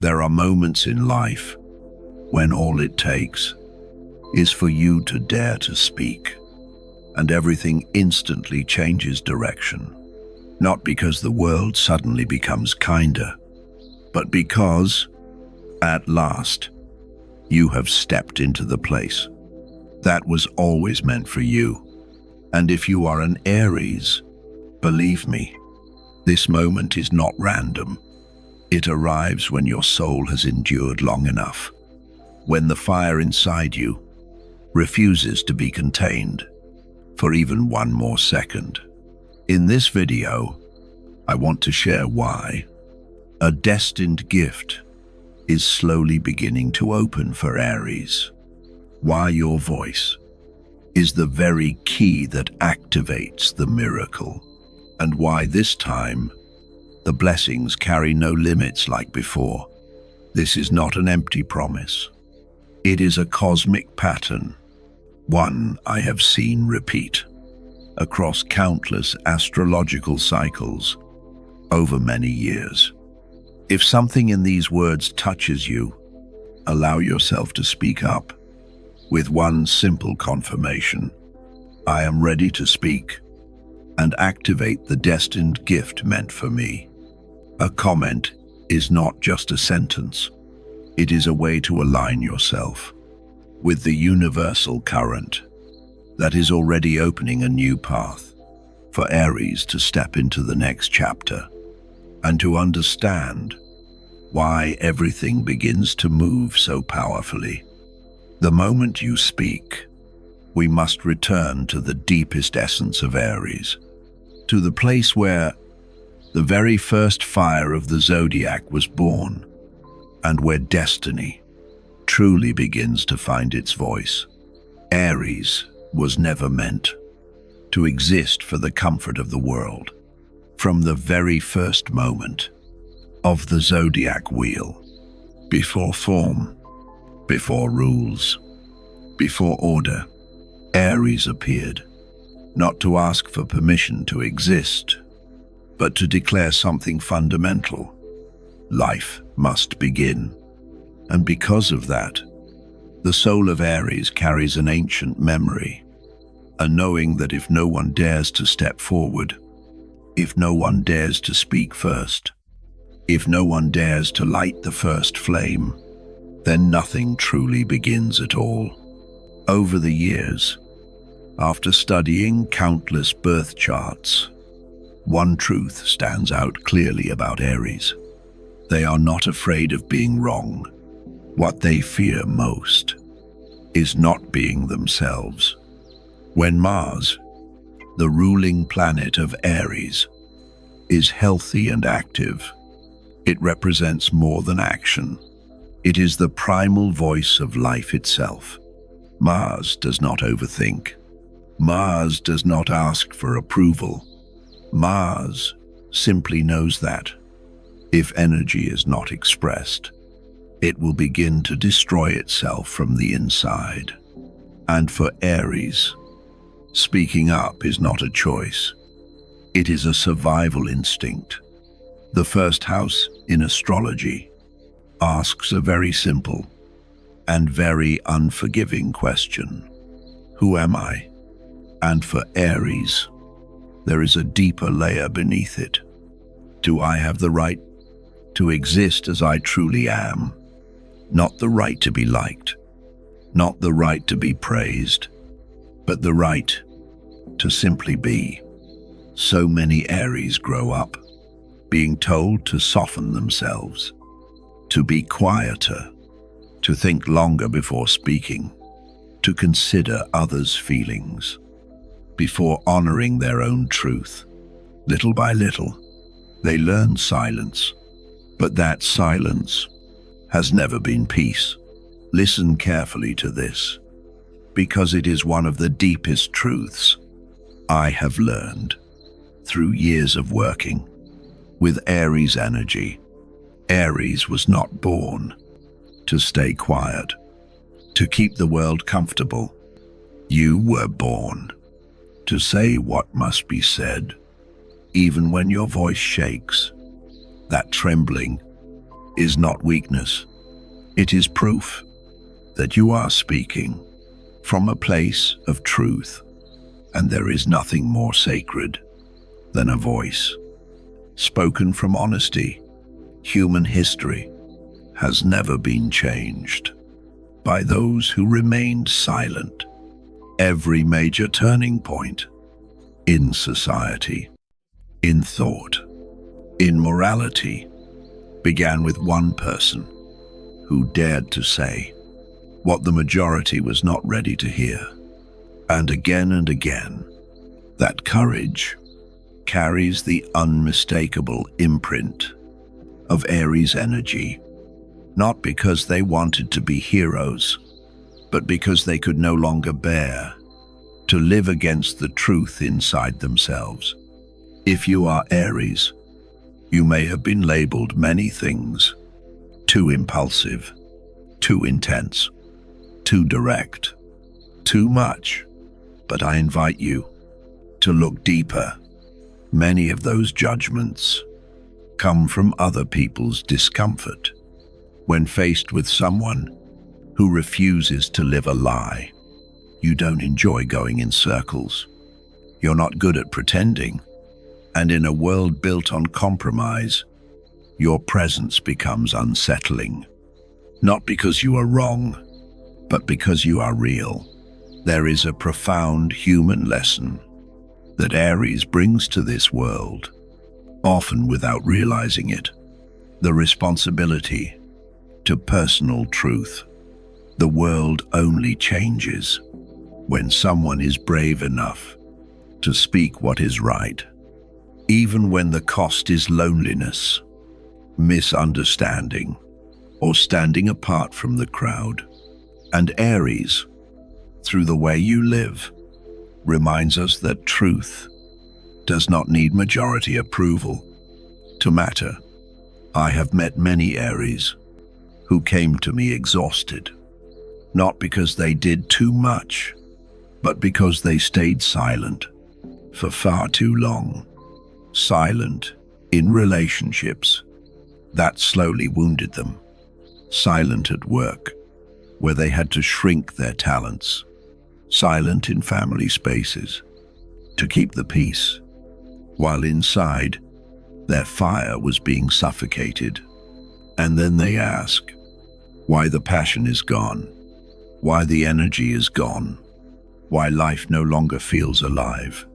There are moments in life when all it takes is for you to dare to speak, and everything instantly changes direction. Not because the world suddenly becomes kinder, but because, at last, you have stepped into the place that was always meant for you. And if you are an Aries, believe me, this moment is not random. It arrives when your soul has endured long enough, when the fire inside you refuses to be contained for even one more second. In this video, I want to share why a destined gift is slowly beginning to open for Aries, why your voice is the very key that activates the miracle, and why this time the blessings carry no limits like before. This is not an empty promise. It is a cosmic pattern, one I have seen repeat across countless astrological cycles over many years. If something in these words touches you, allow yourself to speak up with one simple confirmation: I am ready to speak and activate the destined gift meant for me. A comment is not just a sentence. It is a way to align yourself with the universal current that is already opening a new path for Aries to step into the next chapter, and to understand why everything begins to move so powerfully. The moment you speak, we must return to the deepest essence of Aries, to the place where the very first fire of the Zodiac was born, and where destiny truly begins to find its voice. Aries was never meant to exist for the comfort of the world. From the very first moment of the Zodiac wheel, before form, before rules, before order, Aries appeared, not to ask for permission to exist, but to declare something fundamental. Life must begin. And because of that, the soul of Aries carries an ancient memory, a knowing that if no one dares to step forward, if no one dares to speak first, if no one dares to light the first flame, then nothing truly begins at all. Over the years, after studying countless birth charts, one truth stands out clearly about Aries. They are not afraid of being wrong. What they fear most is not being themselves. When Mars, the ruling planet of Aries, is healthy and active, it represents more than action. It is the primal voice of life itself. Mars does not overthink. Mars does not ask for approval. Mars simply knows that if energy is not expressed, it will begin to destroy itself from the inside. And for Aries, speaking up is not a choice. It is a survival instinct. The first house in astrology asks a very simple and very unforgiving question: who am I? And for Aries, there is a deeper layer beneath it. Do I have the right to exist as I truly am? Not the right to be liked, not the right to be praised, but the right to simply be. So many Aries grow up being told to soften themselves, to be quieter, to think longer before speaking, to consider others' feelings before honoring their own truth. Little by little, they learn silence, but that silence has never been peace. Listen carefully to this, because it is one of the deepest truths I have learned through years of working with Aries energy. Aries was not born to stay quiet, to keep the world comfortable. You were born to say what must be said, even when your voice shakes. That trembling is not weakness. It is proof that you are speaking from a place of truth, and there is nothing more sacred than a voice spoken from honesty. Human history has never been changed by those who remained silent. Every major turning point in society, in thought, in morality, began with one person who dared to say what the majority was not ready to hear. And again, that courage carries the unmistakable imprint of Aries energy, not because they wanted to be heroes, but because they could no longer bear to live against the truth inside themselves. If you are Aries, you may have been labeled many things: too impulsive, too intense, too direct, too much. But I invite you to look deeper. Many of those judgments come from other people's discomfort. When faced with someone who refuses to live a lie, you don't enjoy going in circles. You're not good at pretending. And in a world built on compromise, your presence becomes unsettling. Not because you are wrong, but because you are real. There is a profound human lesson that Aries brings to this world, often without realizing it: the responsibility to personal truth. The world only changes when someone is brave enough to speak what is right, even when the cost is loneliness, misunderstanding, or standing apart from the crowd. And Aries, through the way you live, reminds us that truth does not need majority approval to matter. I have met many Aries who came to me exhausted, not because they did too much, but because they stayed silent for far too long. Silent in relationships that slowly wounded them. Silent at work, where they had to shrink their talents. Silent in family spaces to keep the peace, while inside their fire was being suffocated. And then they ask why the passion is gone, why the energy is gone, why life no longer feels alive.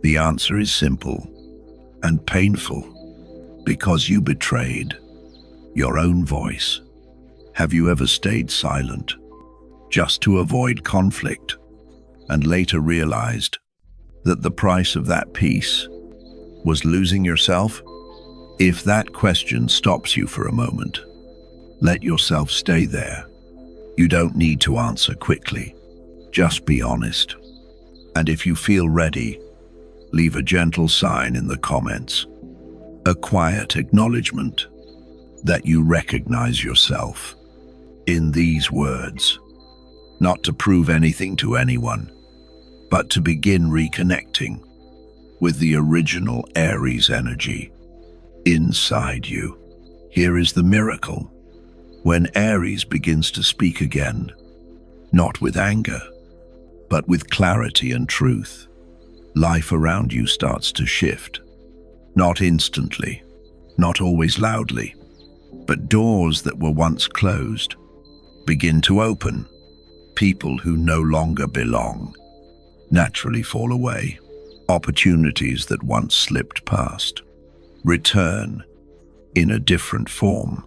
The answer is simple and painful: because you betrayed your own voice. Have you ever stayed silent just to avoid conflict, and later realized that the price of that peace was losing yourself? If that question stops you for a moment, let yourself stay there. You don't need to answer quickly. Just be honest. And if you feel ready, leave a gentle sign in the comments, a quiet acknowledgement that you recognize yourself in these words, not to prove anything to anyone, but to begin reconnecting with the original Aries energy inside you. Here is the miracle. When Aries begins to speak again, not with anger, but with clarity and truth, life around you starts to shift. Not instantly, not always loudly, but doors that were once closed begin to open. People who no longer belong naturally fall away. Opportunities that once slipped past return in a different form.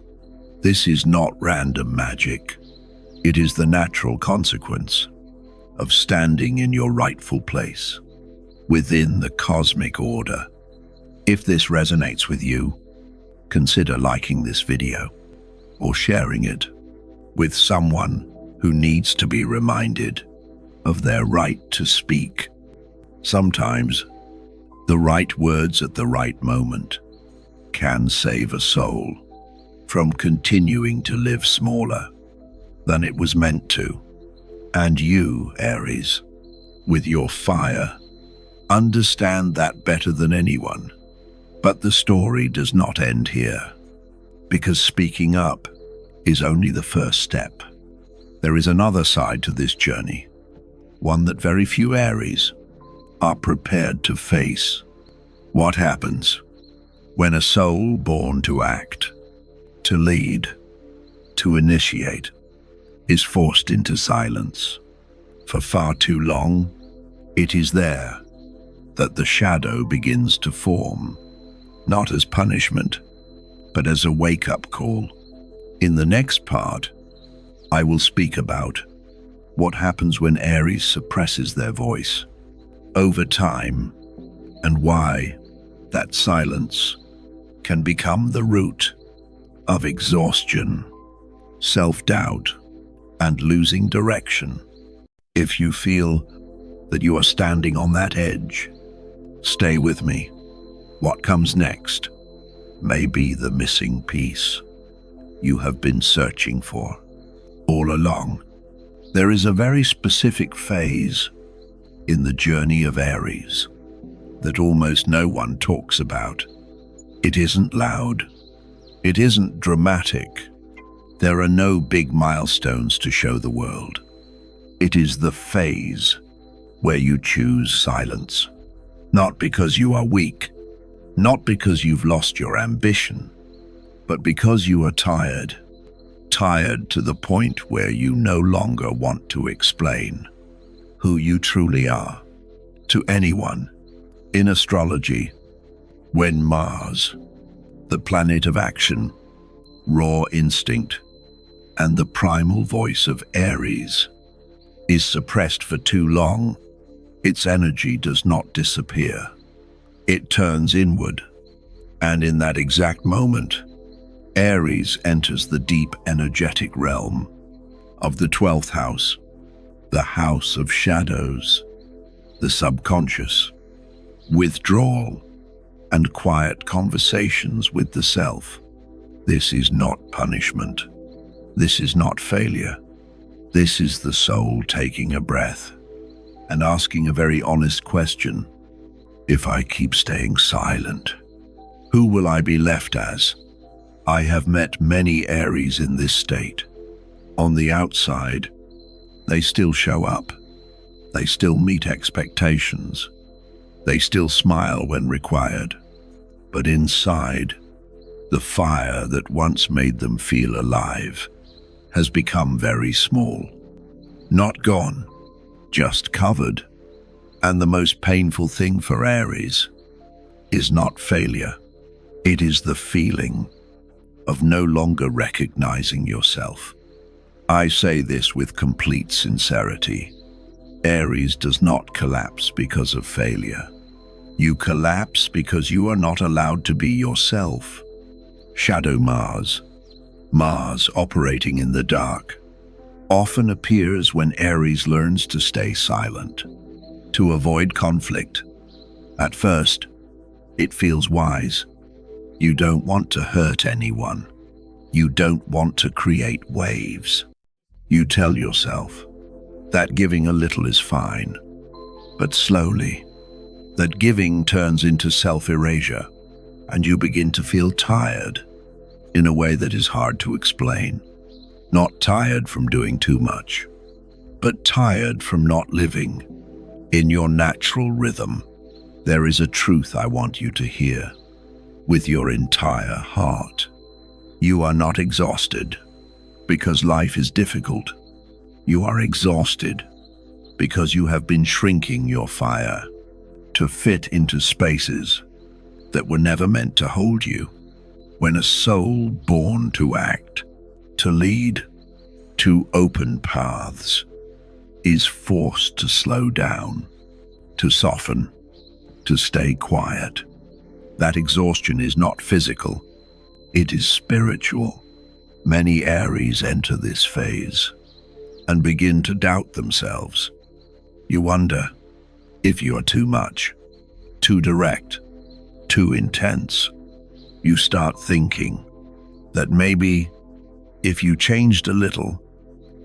This is not random magic. It is the natural consequence of standing in your rightful place within the cosmic order. If this resonates with you, consider liking this video or sharing it with someone who needs to be reminded of their right to speak. Sometimes the right words at the right moment can save a soul from continuing to live smaller than it was meant to. And you, Aries, with your fire, understand that better than anyone. But the story does not end here. because speaking up is only the first step. There is another side to this journey, one that very few Aries are prepared to face. What happens when a soul born to act, to lead, to initiate, is forced into silence? For far too long, it is there that the shadow begins to form, not as punishment, but as a wake-up call. In the next part, I will speak about what happens when Aries suppresses their voice over time, and why that silence can become the root of exhaustion, self-doubt, and losing direction. If you feel that you are standing on that edge, stay with me. What comes next may be the missing piece you have been searching for all along. There is a very specific phase in the journey of Aries that almost no one talks about. It isn't loud. It isn't dramatic. There are no big milestones to show the world. It is the phase where you choose silence, not because you are weak, not because you've lost your ambition, but because you are tired to the point where you no longer want to explain who you truly are to anyone. In astrology, when Mars, the planet of action, raw instinct, and the primal voice of Aries, is suppressed for too long, its energy does not disappear. It turns inward, and in that exact moment, Aries enters the deep energetic realm of the 12th house, the house of shadows, the subconscious, withdrawal, and quiet conversations with the self. This is not punishment. This is not failure. This is the soul taking a breath and asking a very honest question. If I keep staying silent, who will I be left as? I have met many Aries in this state. On the outside, they still show up. They still meet expectations. They still smile when required. But inside, the fire that once made them feel alive has become very small. Not gone, just covered. And the most painful thing for Aries is not failure. It is the feeling of no longer recognizing yourself. I say this with complete sincerity. Aries does not collapse because of failure. You collapse because you are not allowed to be yourself. Shadow Mars, Mars operating in the dark, often appears when Aries learns to stay silent, to avoid conflict. At first, it feels wise. You don't want to hurt anyone. You don't want to create waves. You tell yourself that giving a little is fine. But slowly, that giving turns into self-erasure, and you begin to feel tired in a way that is hard to explain. Not tired from doing too much, but tired from not living in your natural rhythm. There is a truth I want you to hear with your entire heart. You are not exhausted because life is difficult. You are exhausted because you have been shrinking your fire to fit into spaces that were never meant to hold you. When a soul born to act, to lead, to open paths, is forced to slow down, to soften, to stay quiet, that exhaustion is not physical, it is spiritual. Many Aries enter this phase and begin to doubt themselves. You wonder if you are too much, too direct, too intense. You start thinking that maybe if you changed a little,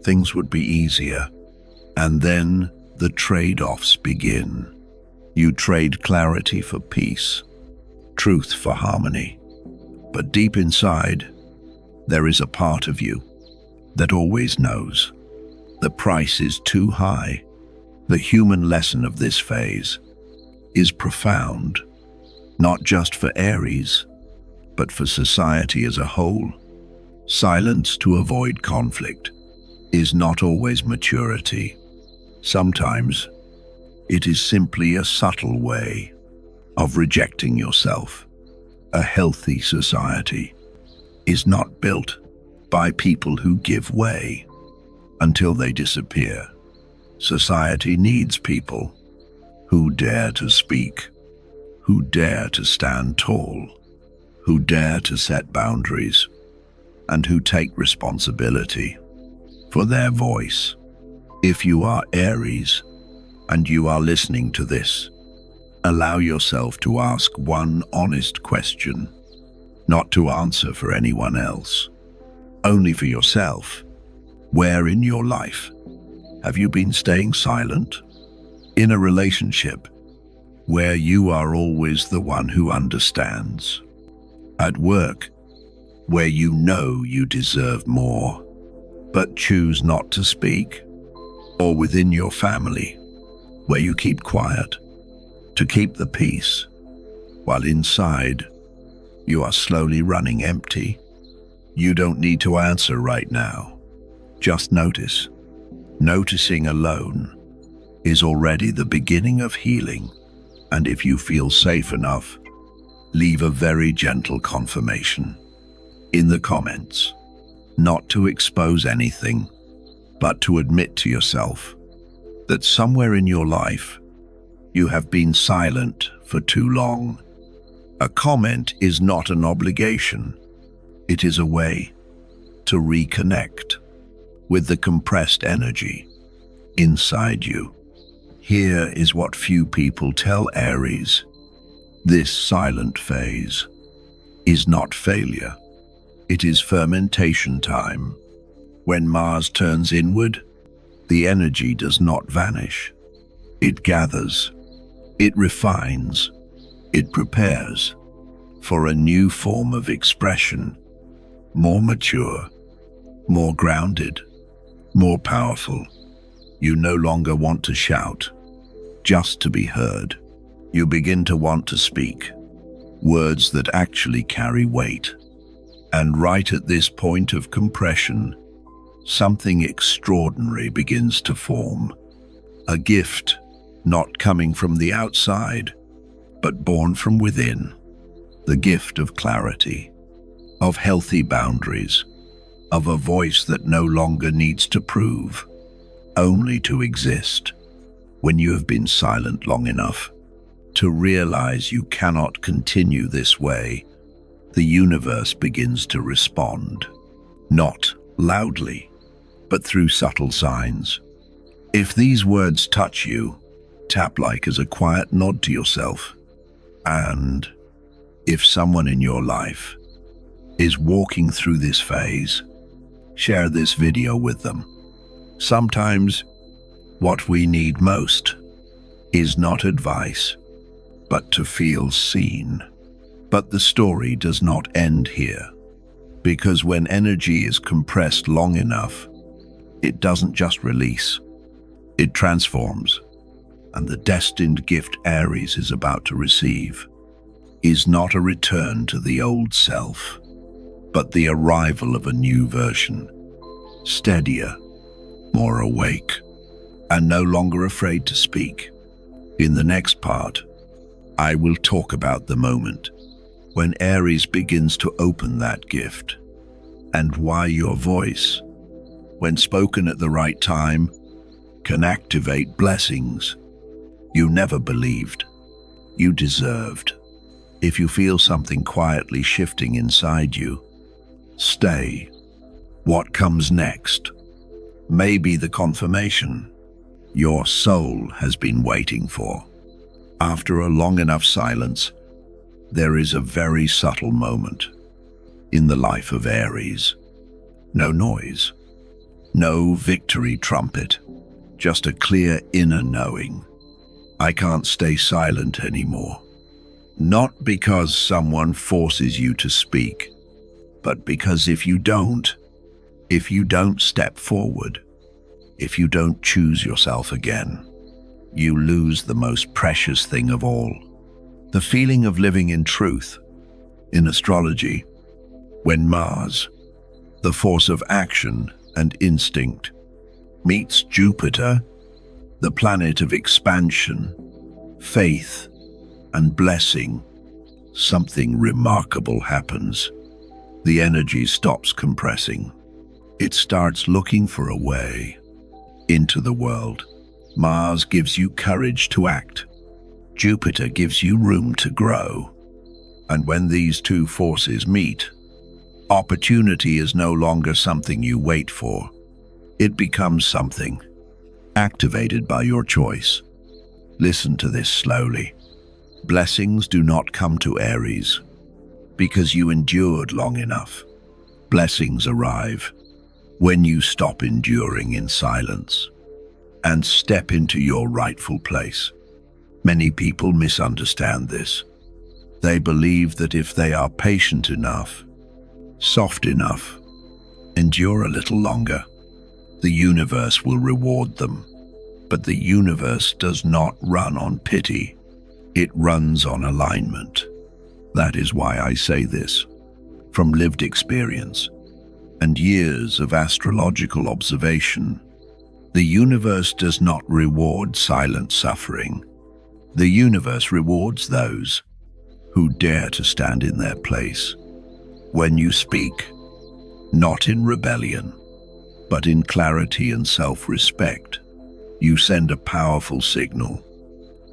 things would be easier. And then the trade-offs begin. You trade clarity for peace, truth for harmony. But deep inside, There is a part of you that always knows the price is too high. The human lesson of this phase is profound, not just for Aries, but for society as a whole. Silence to avoid conflict is not always maturity. Sometimes it is simply a subtle way of rejecting yourself. A healthy society is not built by people who give way until they disappear. Society needs people who dare to speak, who dare to stand tall, who dare to set boundaries, and who take responsibility for their voice. If you are Aries and you are listening to this, allow yourself to ask one honest question, not to answer for anyone else, only for yourself. Where in your life have you been staying silent? In a relationship where you are always the one who understands. At work, where you know you deserve more, but choose not to speak. Or within your family, where you keep quiet to keep the peace, while inside you are slowly running empty. You don't need to answer right now. Just notice. Noticing alone is already the beginning of healing. And if you feel safe enough, leave a very gentle confirmation in the comments, not to expose anything, but to admit to yourself that somewhere in your life you have been silent for too long. A comment is not an obligation. It is a way to reconnect with the compressed energy inside you. Here is what few people tell Aries. This silent phase is not failure. It is fermentation time. When Mars turns inward, the energy does not vanish. It gathers, it refines, it prepares for a new form of expression, more mature, more grounded, more powerful. You no longer want to shout, just to be heard. You begin to want to speak, words that actually carry weight. And right at this point of compression, something extraordinary begins to form. A gift not coming from the outside, but born from within. The gift of clarity, of healthy boundaries, of a voice that no longer needs to prove, only to exist. When you have been silent long enough to realize you cannot continue this way, the universe begins to respond, not loudly, but through subtle signs. If these words touch you, tap like as a quiet nod to yourself. And if someone in your life is walking through this phase, share this video with them. Sometimes what we need most is not advice, but to feel seen. But the story does not end here, because when energy is compressed long enough, it doesn't just release, it transforms. And the destined gift Aries is about to receive is not a return to the old self, but the arrival of a new version, steadier, more awake, and no longer afraid to speak. In the next part, I will talk about the moment when Aries begins to open that gift, and why your voice, when spoken at the right time, can activate blessings you never believed you deserved. If you feel something quietly shifting inside you, stay. What comes next may be the confirmation your soul has been waiting for. After a long enough silence, there is a very subtle moment in the life of Aries. No noise, no victory trumpet, just a clear inner knowing. I can't stay silent anymore. Not because someone forces you to speak, but because if you don't step forward, if you don't choose yourself again, you lose the most precious thing of all, the feeling of living in truth. In astrology, when Mars, the force of action and instinct, meets Jupiter, the planet of expansion, faith, and blessing, something remarkable happens. The energy stops compressing. It starts looking for a way into the world. Mars gives you courage to act. Jupiter gives you room to grow. And when these two forces meet, opportunity is no longer something you wait for. It becomes something activated by your choice. Listen to this slowly. Blessings do not come to Aries because you endured long enough. Blessings arrive when you stop enduring in silence and step into your rightful place. Many people misunderstand this. They believe that if they are patient enough, soft enough, endure a little longer, the universe will reward them. But the universe does not run on pity. It runs on alignment. That is why I say this. From lived experience and years of astrological observation, the universe does not reward silent suffering. The universe rewards those who dare to stand in their place. When you speak, not in rebellion, but in clarity and self-respect, you send a powerful signal.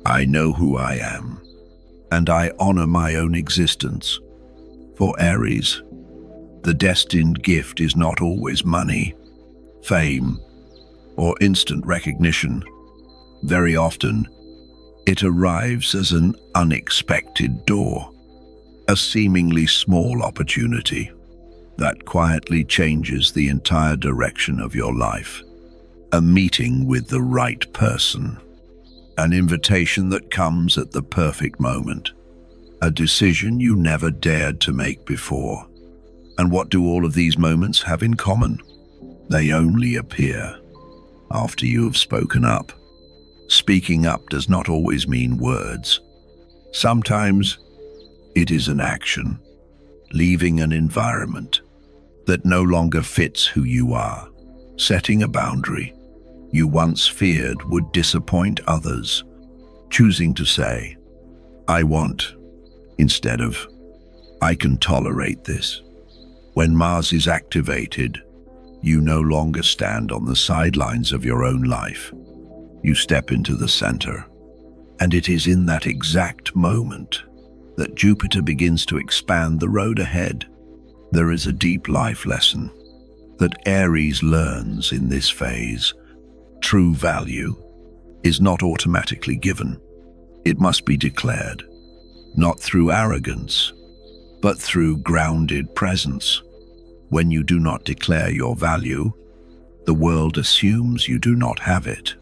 I know who I am, and I honor my own existence. For Aries, the destined gift is not always money, fame, or instant recognition. Very often, it arrives as an unexpected door, a seemingly small opportunity that quietly changes the entire direction of your life. A meeting with the right person, an invitation that comes at the perfect moment, a decision you never dared to make before. And what do all of these moments have in common? They only appear after you have spoken up. Speaking up does not always mean words. Sometimes it is an action, leaving an environment that no longer fits who you are, setting a boundary you once feared would disappoint others, choosing to say, I want, instead of, I can tolerate this. When Mars is activated, you no longer stand on the sidelines of your own life. You step into the center. And it is in that exact moment that Jupiter begins to expand the road ahead. There is a deep life lesson that Aries learns in this phase. True value is not automatically given. It must be declared, not through arrogance, but through grounded presence. When you do not declare your value, the world assumes you do not have it.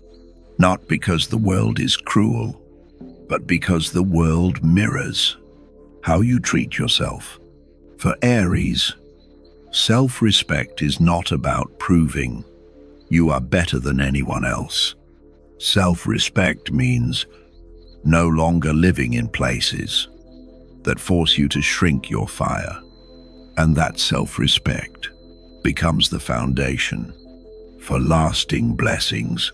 Not because the world is cruel, but because the world mirrors how you treat yourself. For Aries, self-respect is not about proving you are better than anyone else. Self-respect means no longer living in places that force you to shrink your fire. And that self-respect becomes the foundation for lasting blessings.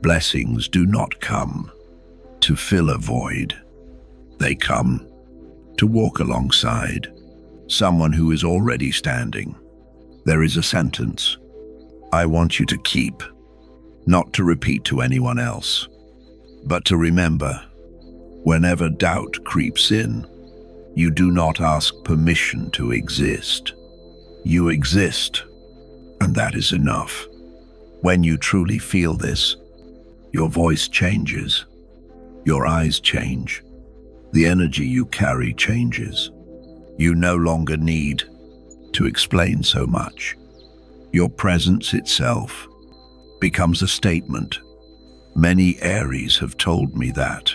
Blessings do not come to fill a void. They come to walk alongside someone who is already standing. There is a sentence I want you to keep, not to repeat to anyone else, but to remember, whenever doubt creeps in, you do not ask permission to exist. You exist, and that is enough. When you truly feel this, your voice changes, your eyes change, the energy you carry changes. You no longer need to explain so much. Your presence itself becomes a statement. Many Aries have told me that,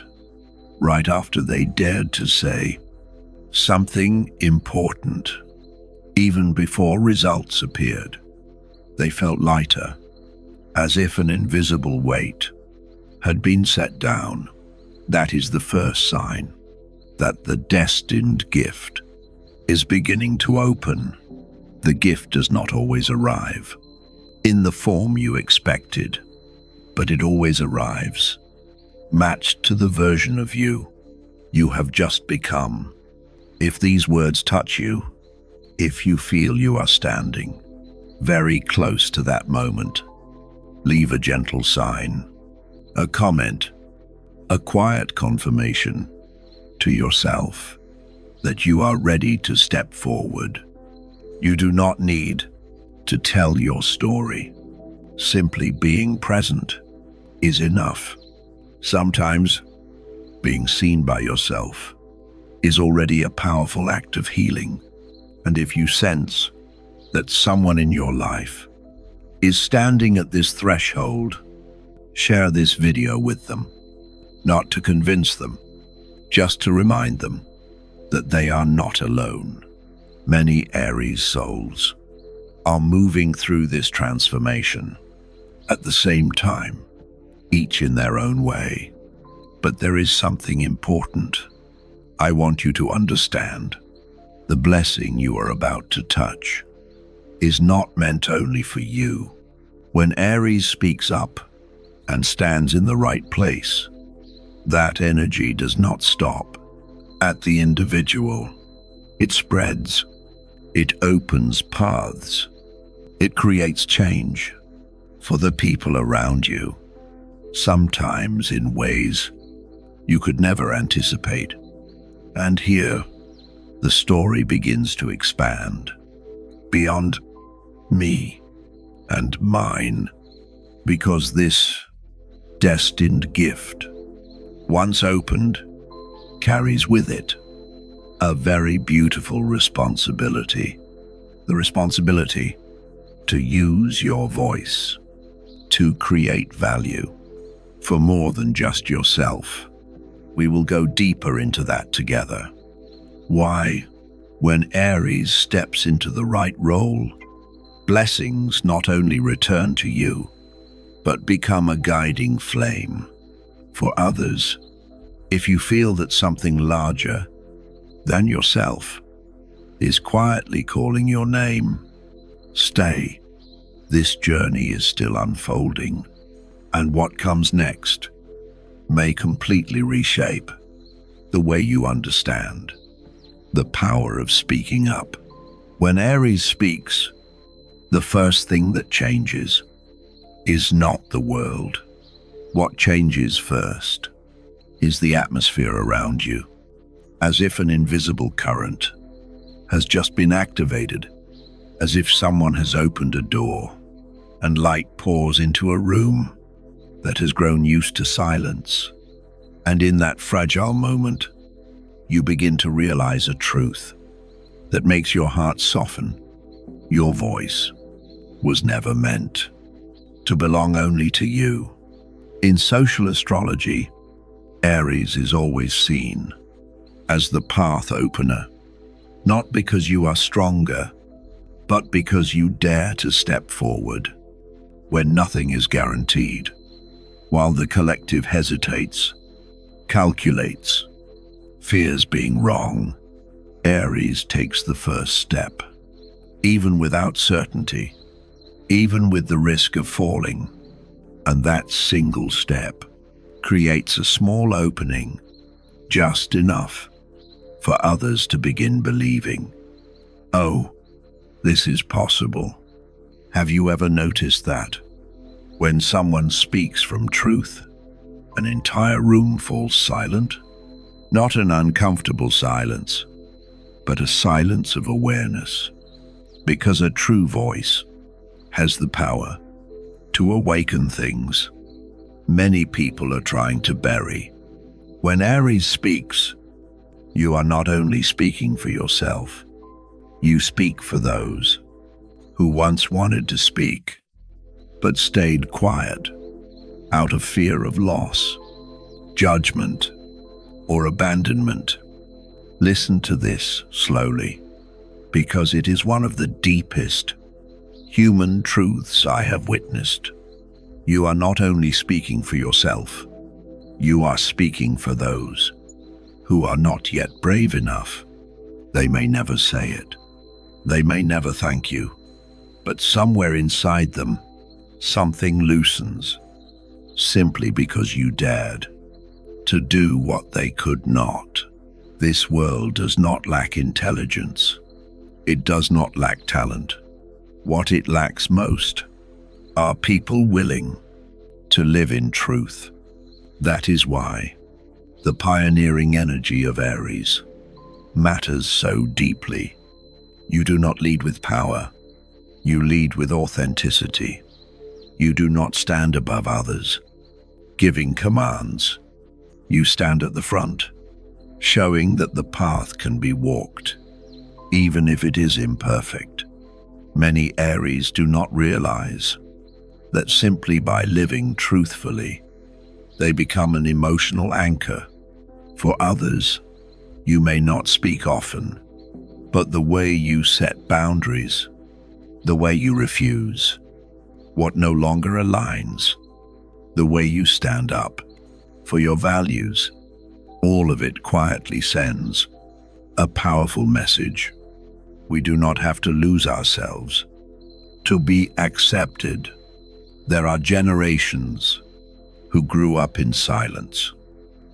right after they dared to say something important. Even before results appeared, they felt lighter, as if an invisible weight had been set down. That is the first sign that the destined gift is beginning to open. The gift does not always arrive in the form you expected, but it always arrives, matched to the version of you have just become. If these words touch you, if you feel you are standing very close to that moment, leave a gentle sign, a comment, a quiet confirmation to yourself that you are ready to step forward. You do not need to tell your story. Simply being present is enough. Sometimes being seen by yourself is already a powerful act of healing. And if you sense that someone in your life is standing at this threshold, share this video with them, not to convince them, just to remind them that they are not alone. Many Aries souls are moving through this transformation at the same time, each in their own way. But there is something important I want you to understand. The blessing you are about to touch is not meant only for you. When Aries speaks up and stands in the right place, that energy does not stop at the individual. It spreads. It opens paths. It creates change for the people around you, sometimes in ways you could never anticipate. And here, the story begins to expand beyond me and mine, because this destined gift, once opened, carries with it a very beautiful responsibility. The responsibility to use your voice to create value for more than just yourself. We will go deeper into that together. Why, when Aries steps into the right role, blessings not only return to you, but become a guiding flame for others. If you feel that something larger than yourself is quietly calling your name, stay. This journey is still unfolding, and what comes next may completely reshape the way you understand the power of speaking up. When Aries speaks, the first thing that changes is not the world. What changes first is the atmosphere around you, as if an invisible current has just been activated, as if someone has opened a door and light pours into a room that has grown used to silence. And in that fragile moment, you begin to realize a truth that makes your heart soften. Your voice was never meant to belong only to you. In social astrology, Aries is always seen as the path opener, not because you are stronger, but because you dare to step forward when nothing is guaranteed. While the collective hesitates, calculates, fears being wrong, Aries takes the first step. Even without certainty, even with the risk of falling, and that single step creates a small opening, just enough for others to begin believing, oh, this is possible. Have you ever noticed that? When someone speaks from truth, an entire room falls silent. Not an uncomfortable silence, but a silence of awareness. Because a true voice has the power to awaken things many people are trying to bury. When Aries speaks, you are not only speaking for yourself, you speak for those who once wanted to speak, but stayed quiet out of fear of loss, judgment, or abandonment. Listen to this slowly. because it is one of the deepest human truths I have witnessed. You are not only speaking for yourself, you are speaking for those who are not yet brave enough. They may never say it. They may never thank you. But somewhere inside them, something loosens, simply because you dared to do what they could not. This world does not lack intelligence. It does not lack talent. What it lacks most are people willing to live in truth. That is why the pioneering energy of Aries matters so deeply. You do not lead with power. You lead with authenticity. You do not stand above others, giving commands. You stand at the front, showing that the path can be walked, even if it is imperfect. Many Aries do not realize that simply by living truthfully, they become an emotional anchor. For others, you may not speak often, but the way you set boundaries, the way you refuse what no longer aligns, the way you stand up for your values, all of it quietly sends a powerful message. We do not have to lose ourselves to be accepted. There are generations who grew up in silence,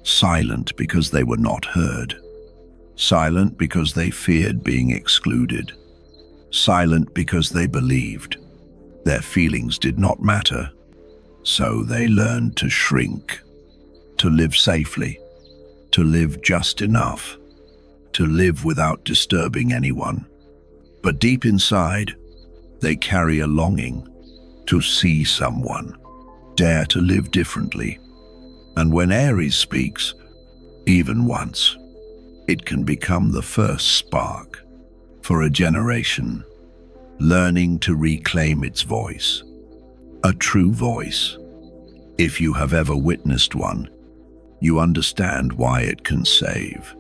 silent because they were not heard, silent because they feared being excluded, silent because they believed their feelings did not matter. So they learned to shrink, to live safely, to live just enough, to live without disturbing anyone. But deep inside, they carry a longing to see someone dare to live differently. And when Aries speaks, even once, it can become the first spark for a generation learning to reclaim its voice, a true voice. If you have ever witnessed one, you understand why it can save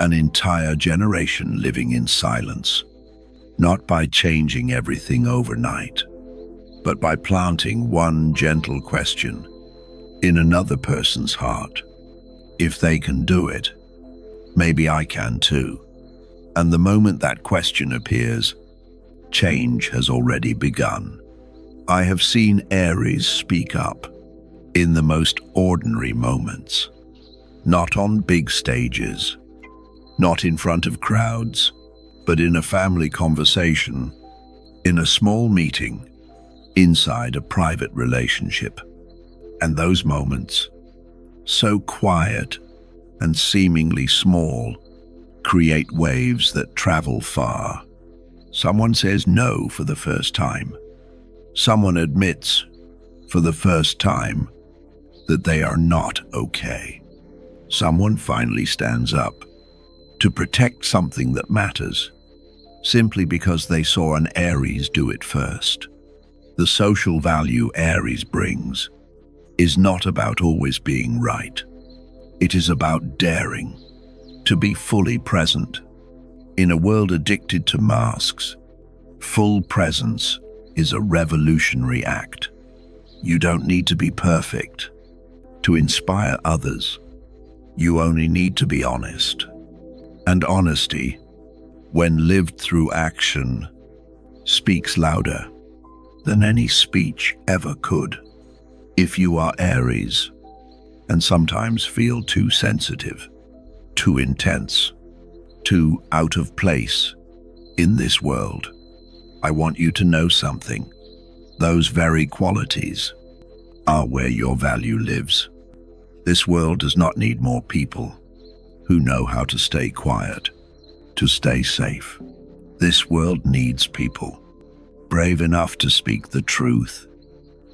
an entire generation living in silence, not by changing everything overnight, but by planting one gentle question in another person's heart. If they can do it, maybe I can too. And the moment that question appears, change has already begun. I have seen Aries speak up in the most ordinary moments, not on big stages, not in front of crowds, but in a family conversation, in a small meeting, inside a private relationship. And those moments, so quiet and seemingly small, create waves that travel far. Someone says no for the first time. Someone admits for the first time that they are not okay. Someone finally stands up to protect something that matters, simply because they saw an Aries do it first. The social value Aries brings is not about always being right. It is about daring to be fully present. In a world addicted to masks, full presence is a revolutionary act. You don't need to be perfect to inspire others. You only need to be honest. And honesty, when lived through action, speaks louder than any speech ever could. If you are Aries and sometimes feel too sensitive, too intense, too out of place in this world, I want you to know something. Those very qualities are where your value lives. This world does not need more people who know how to stay quiet, to stay safe. This world needs people brave enough to speak the truth,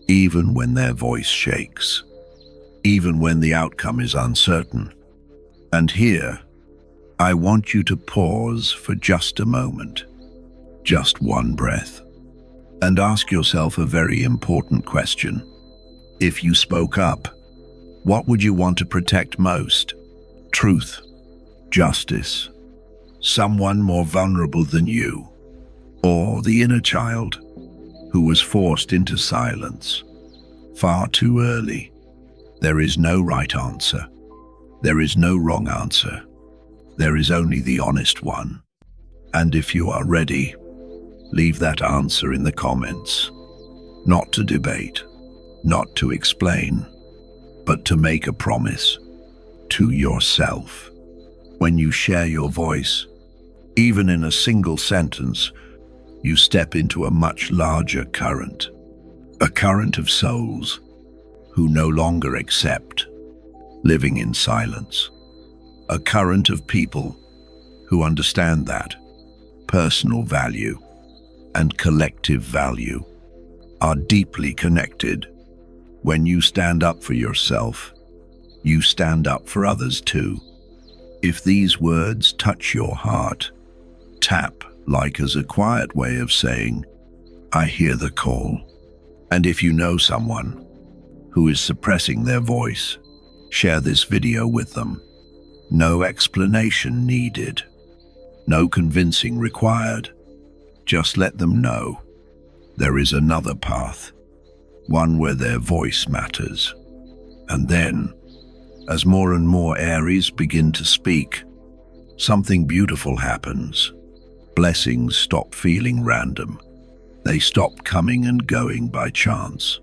even when their voice shakes, even when the outcome is uncertain. And here, I want you to pause for just a moment, just one breath, and ask yourself a very important question. If you spoke up, what would you want to protect most? Truth, justice, someone more vulnerable than you, or the inner child who was forced into silence far too early. There is no right answer. There is no wrong answer. There is only the honest one. And if you are ready, leave that answer in the comments. Not to debate, not to explain, but to make a promise to yourself. When you share your voice, even in a single sentence, you step into a much larger current, a current of souls who no longer accept living in silence, a current of people who understand that personal value and collective value are deeply connected. When you stand up for yourself, you stand up for others too. If these words touch your heart, tap like as a quiet way of saying, I hear the call. And if you know someone who is suppressing their voice, share this video with them. No explanation needed. No convincing required. Just let them know there is another path, one where their voice matters. And then, as more and more Aries begin to speak, something beautiful happens. Blessings stop feeling random. They stop coming and going by chance.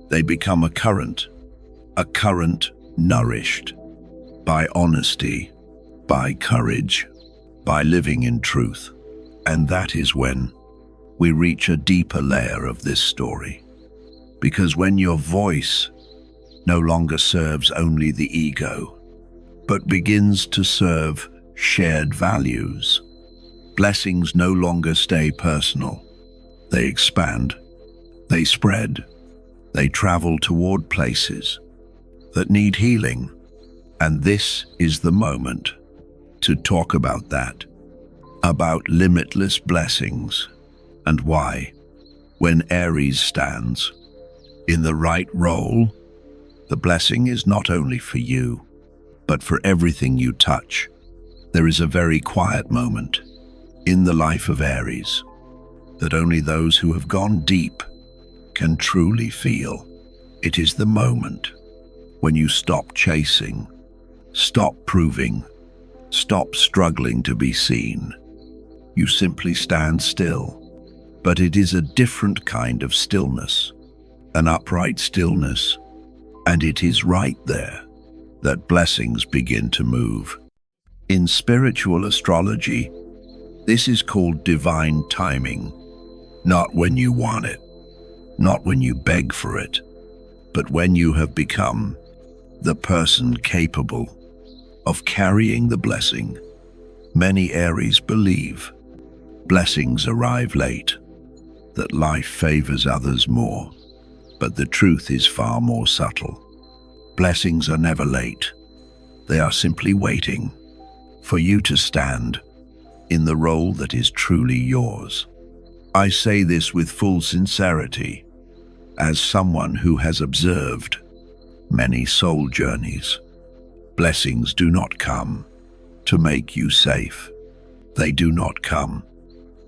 They become a current nourished by honesty, by courage, by living in truth. And that is when we reach a deeper layer of this story. Because when your voice no longer serves only the ego, but begins to serve shared values, blessings no longer stay personal. They expand, they spread, they travel toward places that need healing. And this is the moment to talk about that, about limitless blessings, and why, when Aries stands in the right role, the blessing is not only for you, but for everything you touch. There is a very quiet moment in the life of Aries that only those who have gone deep can truly feel. It is the moment when you stop chasing, stop proving, stop struggling to be seen. You simply stand still. But it is a different kind of stillness, an upright stillness, and it is right there that blessings begin to move. In spiritual astrology, this is called divine timing. Not when you want it, not when you beg for it, but when you have become the person capable of carrying the blessing. Many Aries believe blessings arrive late, that life favors others more, but the truth is far more subtle. Blessings are never late. They are simply waiting for you to stand in the role that is truly yours. I say this with full sincerity, as someone who has observed many soul journeys. Blessings do not come to make you safe. They do not come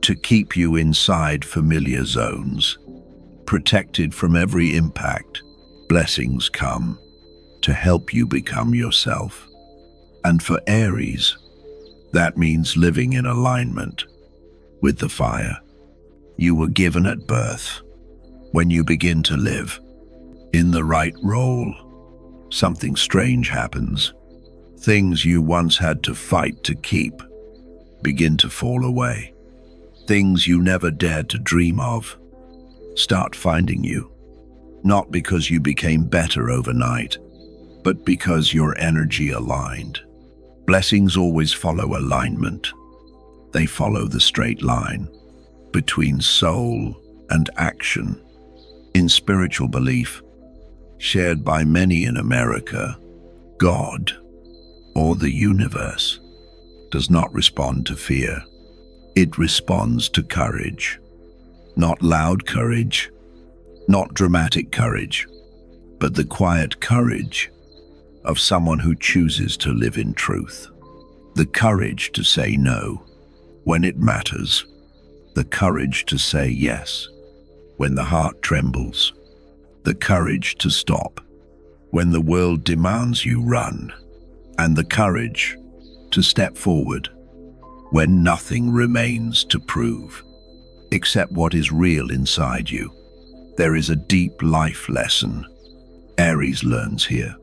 to keep you inside familiar zones, protected from every impact. Blessings come to help you become yourself. And for Aries, that means living in alignment with the fire you were given at birth. When you begin to live in the right role, something strange happens. Things you once had to fight to keep begin to fall away. Things you never dared to dream of start finding you, not because you became better overnight, but because your energy aligned. Blessings always follow alignment. They follow the straight line between soul and action. In spiritual belief, shared by many in America, God, or the universe, does not respond to fear. It responds to courage. Not loud courage, not dramatic courage, but the quiet courage of someone who chooses to live in truth. The courage to say no when it matters, the courage to say yes when the heart trembles, the courage to stop when the world demands you run, and the courage to step forward when nothing remains to prove except what is real inside you. There is a deep life lesson Aries learns here.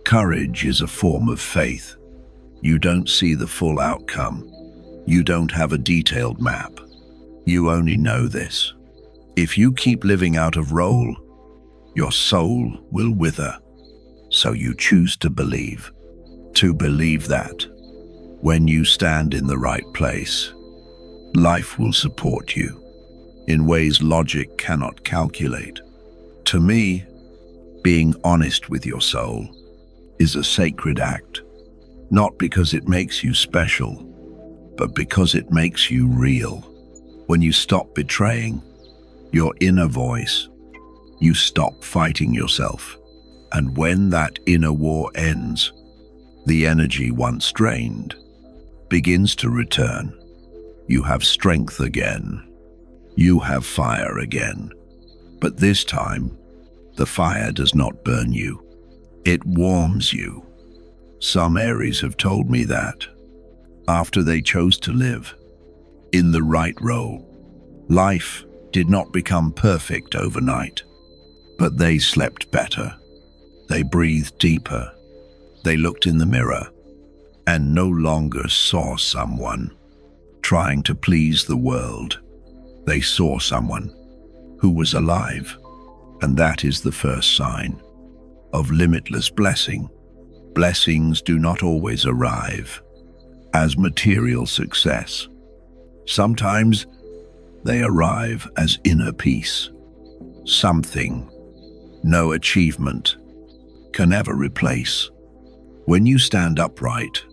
Courage is a form of faith. You don't see the full outcome. You don't have a detailed map. You only know this. If you keep living out of role, your soul will wither. So you choose to believe that when you stand in the right place, life will support you in ways logic cannot calculate. To me, being honest with your soul is a sacred act, not because it makes you special, but because it makes you real. When you stop betraying your inner voice, you stop fighting yourself. And when that inner war ends, the energy once drained begins to return. You have strength again. You have fire again. But this time, the fire does not burn you. It warms you. Some Aries have told me that after they chose to live in the right role, life did not become perfect overnight, but they slept better. They breathed deeper. They looked in the mirror and no longer saw someone trying to please the world. They saw someone who was alive, and that is the first sign of limitless blessing. Blessings do not always arrive as material success. Sometimes they arrive as inner peace, something no achievement can ever replace. When you stand upright,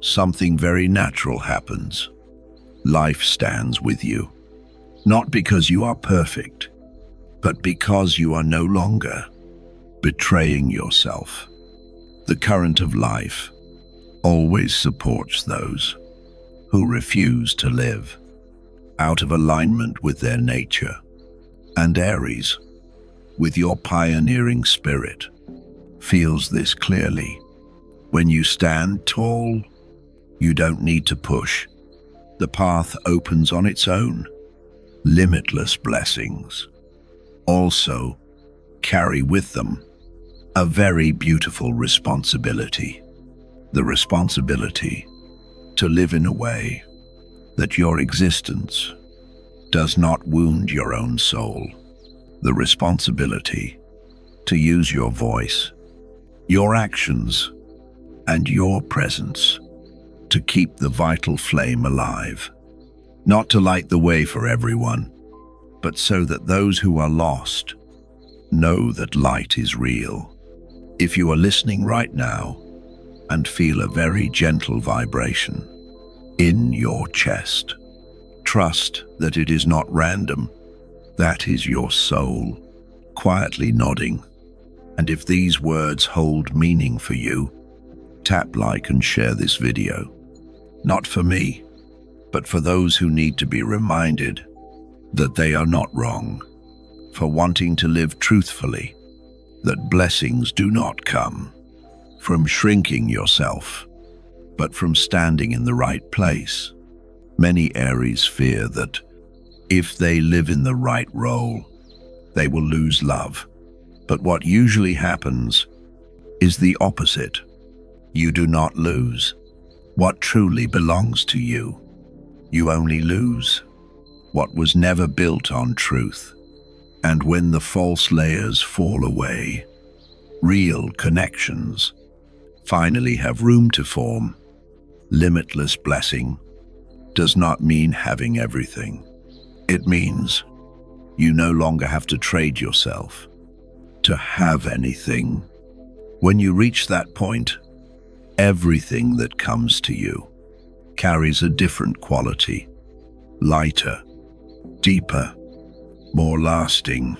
something very natural happens. Life stands with you, not because you are perfect, but because you are no longer betraying yourself. The current of life always supports those who refuse to live out of alignment with their nature. And Aries, with your pioneering spirit, feels this clearly. When you stand tall, you don't need to push. The path opens on its own. Limitless blessings also carry with them a very beautiful responsibility. The responsibility to live in a way that your existence does not wound your own soul. The responsibility to use your voice, your actions, and your presence to keep the vital flame alive. Not to light the way for everyone, but so that those who are lost know that light is real. If you are listening right now and feel a very gentle vibration in your chest, trust that it is not random. That is your soul quietly nodding. And if these words hold meaning for you, tap like and share this video. Not for me, but for those who need to be reminded that they are not wrong, for wanting to live truthfully, that blessings do not come from shrinking yourself, but from standing in the right place. Many Aries fear that if they live in the right role, they will lose love. But what usually happens is the opposite. You do not lose what truly belongs to you. You only lose what was never built on truth. And when the false layers fall away, real connections finally have room to form. Limitless blessing does not mean having everything. It means you no longer have to trade yourself to have anything. When you reach that point, everything that comes to you carries a different quality, lighter, deeper, more lasting.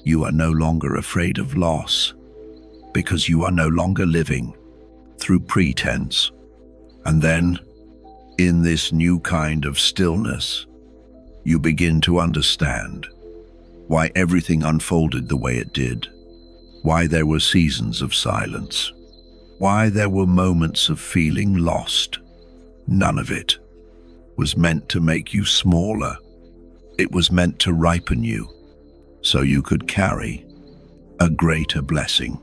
You are no longer afraid of loss because you are no longer living through pretense. And then, In this new kind of stillness, you begin to understand why everything unfolded the way it did, why there were seasons of silence, why there were moments of feeling lost. None of it was meant to make you smaller. It was meant to ripen you so you could carry a greater blessing.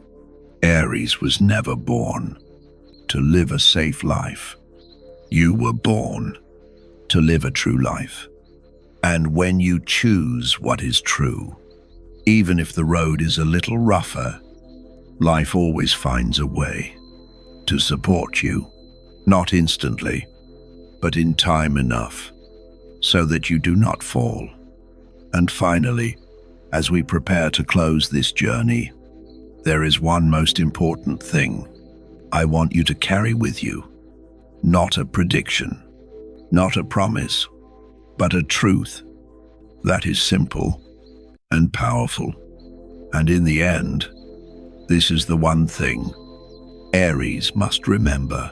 Aries was never born to live a safe life. You were born to live a true life. And when you choose what is true, even if the road is a little rougher, life always finds a way to support you, not instantly, but in time enough so that you do not fall. And finally, as we prepare to close this journey, there is one most important thing I want you to carry with you. Not a prediction, not a promise, but a truth that is simple and powerful. And in the end, this is the one thing Aries must remember.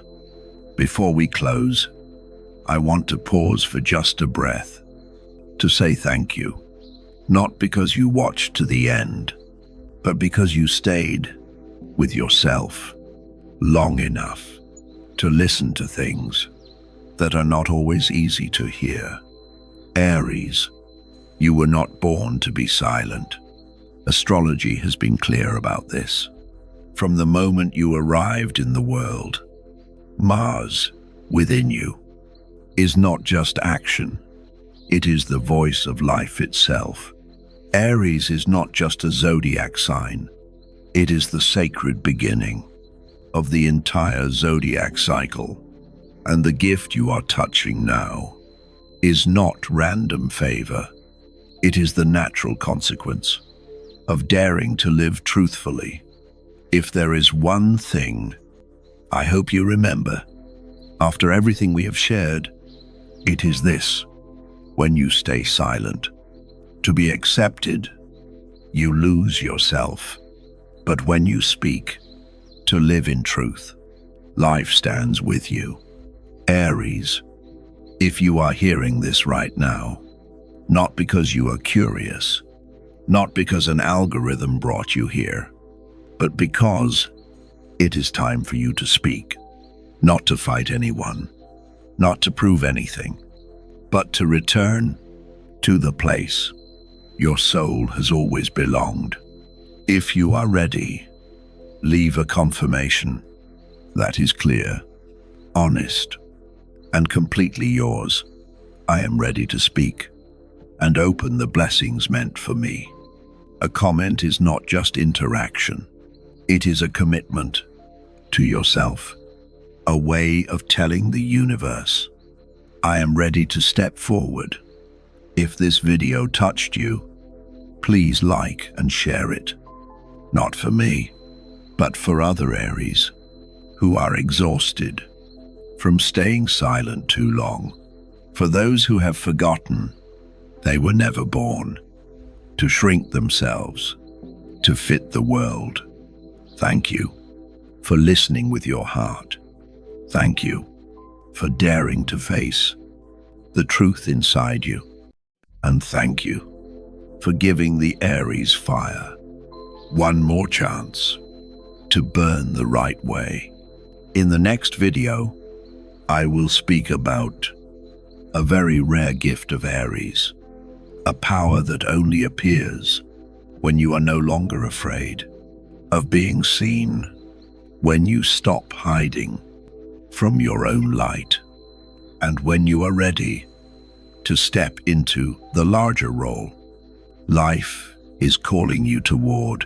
Before we close, I want to pause for just a breath to say thank you. Not because you watched to the end, but because you stayed with yourself long enough to listen to things that are not always easy to hear. Aries, you were not born to be silent. Astrology has been clear about this. From the moment you arrived in the world, Mars within you is not just action, it is the voice of life itself. Aries is not just a zodiac sign, it is the sacred beginning of the entire zodiac cycle. And the gift you are touching now is not random favor. It is the natural consequence of daring to live truthfully. If there is one thing I hope you remember, after everything we have shared, it is this: when you stay silent, to be accepted, you lose yourself. But when you speak, to live in truth, life stands with you. Aries, if you are hearing this right now, not because you are curious, not because an algorithm brought you here, but because it is time for you to speak, not to fight anyone, not to prove anything, but to return to the place your soul has always belonged. If you are ready, leave a confirmation that is clear, honest, and completely yours. I am ready to speak and open the blessings meant for me. A comment is not just interaction. It is a commitment to yourself, a way of telling the universe, I am ready to step forward. If this video touched you, please like and share it. Not for me, but for other Aries who are exhausted from staying silent too long. For those who have forgotten they were never born to shrink themselves to fit the world. Thank you for listening with your heart. Thank you for daring to face the truth inside you. And thank you for giving the Aries fire one more chance to burn the right way. In the next video, I will speak about a very rare gift of Aries, a power that only appears when you are no longer afraid of being seen, when you stop hiding from your own light, and when you are ready to step into the larger role life is calling you toward.